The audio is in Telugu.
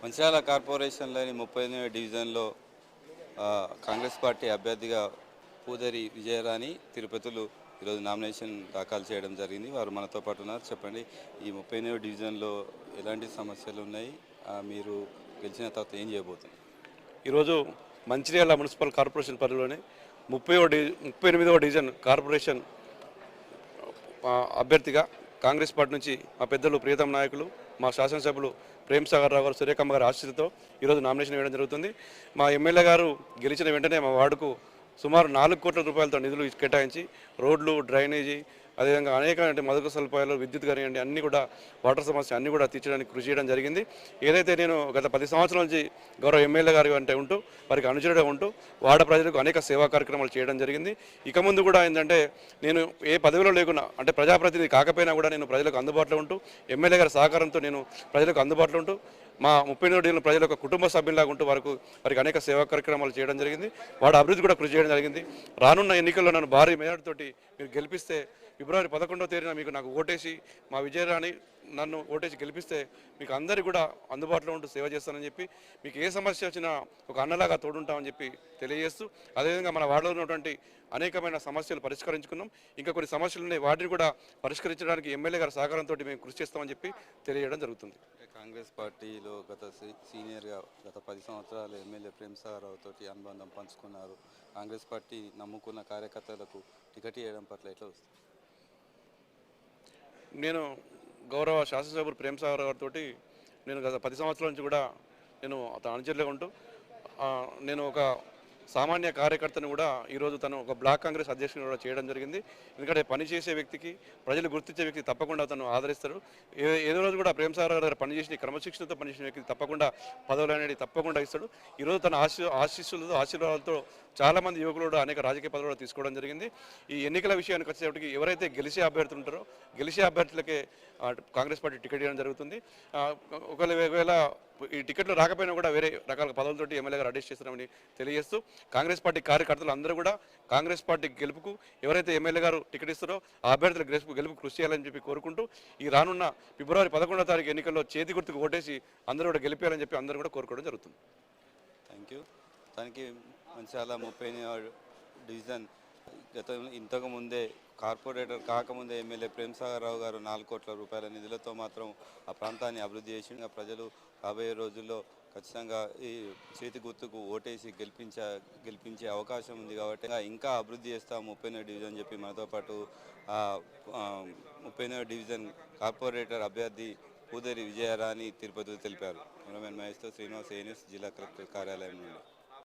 మంచిర్యాల కార్పొరేషన్లోని 38వ డివిజన్లో కాంగ్రెస్ పార్టీ అభ్యర్థిగా పూదరి విజయరాణి తిరుపతిలో ఈరోజు నామినేషన్ దాఖలు చేయడం జరిగింది. వారు మనతో పాటు ఉన్నారు. చెప్పండి, ఈ 38వ డివిజన్లో ఎలాంటి సమస్యలు ఉన్నాయి, మీరు గెలిచిన తర్వాత ఏం చేయబోతున్నారు? ఈరోజు మంచిర్యాల మున్సిపల్ కార్పొరేషన్ పరిధిలోని 38వ డివిజన్ కార్పొరేషన్ అభ్యర్థిగా కాంగ్రెస్ పార్టీ నుంచి మా పెద్దలు ప్రియతమ నాయకులు మా శాసనసభ్యులు ప్రేమ్ సాగర్ రావు గారు, సూర్యకమ్మ గారి ఆశీస్సులతో ఈరోజు నామినేషన్ వేయడం జరుగుతుంది. మా ఎమ్మెల్యే గారు గెలిచిన వెంటనే మా వార్డుకు సుమారు 4 కోట్ల రూపాయలతో నిధులు కేటాయించి రోడ్లు, డ్రైనేజీ, అదేవిధంగా అనేక మౌలిక సదుపాయాలు, విద్యుత్ కానివ్వండి, అన్నీ కూడా వాటర్ సమస్య అన్నీ కూడా తీర్చడానికి కృషి చేయడం జరిగింది. ఏదైతే నేను గత 10 సంవత్సరాల నుంచి గౌరవ ఎమ్మెల్యే గారు అంటే ఉంటూ వారికి అనుచరుగా ఉంటూ వార్డ ప్రజలకు అనేక సేవా కార్యక్రమాలు చేయడం జరిగింది. ఇక ముందు కూడా ఏంటంటే నేను ఏ పదవిలో లేకున్నా, అంటే ప్రజాప్రతినిధి కాకపోయినా కూడా నేను ప్రజలకు అందుబాటులో ఉంటూ ఎమ్మెల్యే గారి సహకారంతో నేను ప్రజలకు అందుబాటులో ఉంటూ మా 38 డివిజన్ ప్రజల యొక్క కుటుంబ సభ్యులాగా ఉంటూ వారికి అనేక సేవా కార్యక్రమాలు చేయడం జరిగింది. వాడి అభివృద్ధి కూడా కృషి చేయడం జరిగింది. రానున్న ఎన్నికల్లో నన్ను భారీ మెజార్టీతోటి మీరు గెలిపిస్తే ఫిబ్రవరి 11వ తేదీన నాకు ఓటేసి మా విజయరాణి నన్ను ఓటేసి గెలిపిస్తే మీకు అందరికీ కూడా అందుబాటులో ఉంటూ సేవ చేస్తానని చెప్పి, మీకు ఏ సమస్య వచ్చినా ఒక అన్నలాగా తోడుంటామని చెప్పి తెలియజేస్తూ, అదేవిధంగా మన వార్డులో ఉన్నటువంటి అనేకమైన సమస్యలు పరిష్కరించుకున్నాం. ఇంకా కొన్ని సమస్యలు ఉన్నాయి, వాటిని కూడా పరిష్కరించడానికి ఎమ్మెల్యే గారి సహకారంతో మేము కృషి చేస్తామని చెప్పి తెలియజేయడం జరుగుతుంది. కాంగ్రెస్ పార్టీలో సీనియర్గా గత 10 సంవత్సరాలు ఎమ్మెల్యే ప్రేమ్ సాగర్ రావు తోటి అనుబంధం పంచుకున్నారు. కాంగ్రెస్ పార్టీ నమ్ముకున్న కార్యకర్తలకు టికెట్ ఇవ్వడం పట్ల ఎట్లా వస్తుంది? నేను గౌరవ శాసనసభ్యులు ప్రేమ్ సాగర్ గారితో నేను గత 10 సంవత్సరాల నుంచి కూడా నేను అతను అనుచరులుగా ఉంటూ నేను ఒక సామాన్య కార్యకర్తను కూడా ఈరోజు తను ఒక బ్లాక్ కాంగ్రెస్ అధ్యక్షుని కూడా చేయడం జరిగింది. ఎందుకంటే పనిచేసే వ్యక్తికి, ప్రజలు గుర్తించే వ్యక్తి తప్పకుండా అతను ఆదరిస్తారు. ఏదో రోజు కూడా ప్రేమ్ సాగర్ గారు పనిచేసిన, క్రమశిక్షణతో పనిచేసిన వ్యక్తి తప్పకుండా పదవులు అనేది తప్పకుండా ఇస్తాడు. ఈరోజు తన ఆశీస్సులతో, ఆశీర్వాదాలతో చాలామంది యువకులు కూడా అనేక రాజకీయ పదవులు కూడా తీసుకోవడం జరిగింది. ఈ ఎన్నికల విషయానికి వచ్చేటప్పటికి ఎవరైతే గెలిచే అభ్యర్థులు ఉంటారో గెలిచే అభ్యర్థులకే కాంగ్రెస్ పార్టీ టికెట్ ఇవ్వడం జరుగుతుంది. ఒకవేళ ఈ టికెట్లు రాకపోయినా కూడా వేరే రకాల పదవులతోటి ఎమ్మెల్యే గారు అడ్జస్ట్ చేస్తున్నామని తెలియజేస్తూ, కాంగ్రెస్ పార్టీ కార్యకర్తలు అందరూ కూడా కాంగ్రెస్ పార్టీ గెలుపుకు ఎవరైతే ఎమ్మెల్యే గారు టికెట్ ఇస్తారో ఆ అభ్యర్థుల గెలుపు కృషి చేయాలని చెప్పి కోరుకుంటూ, ఈ రానున్న ఫిబ్రవరి 11వ తారీఖు ఎన్నికల్లో చేతి గుర్తుకు ఓటేసి అందరూ కూడా గెలిపేయాలని చెప్పి అందరూ కూడా కోరుకోవడం జరుగుతుంది. Thank you. దానికి మంచిర్యాల 38వ డివిజన్ ఇంతకు ముందే కార్పొరేటర్ కాకముందే ఎమ్మెల్యే ప్రేమ్ సాగర్ రావు గారు 4 కోట్ల రూపాయల నిధులతో మాత్రం ఆ ప్రాంతాన్ని అభివృద్ధి చేసి ప్రజలు రాబోయే రోజుల్లో ఖచ్చితంగా ఈ చేతి గుర్తుకు ఓటేసి గెలిపించే అవకాశం ఉంది. కాబట్టి ఇంకా అభివృద్ధి చేస్తాం 38వ డివిజన్ చెప్పి మనతో పాటు 38వ డివిజన్ కార్పొరేటర్ అభ్యర్థి పూదరి విజయరాణి తిరుపతిలో తెలిపారు. కెమెరామెన్ మహేష్తో శ్రీనివాస్, ఏఎన్ఎస్, జిల్లా కలెక్టర్ కార్యాలయం నుండి.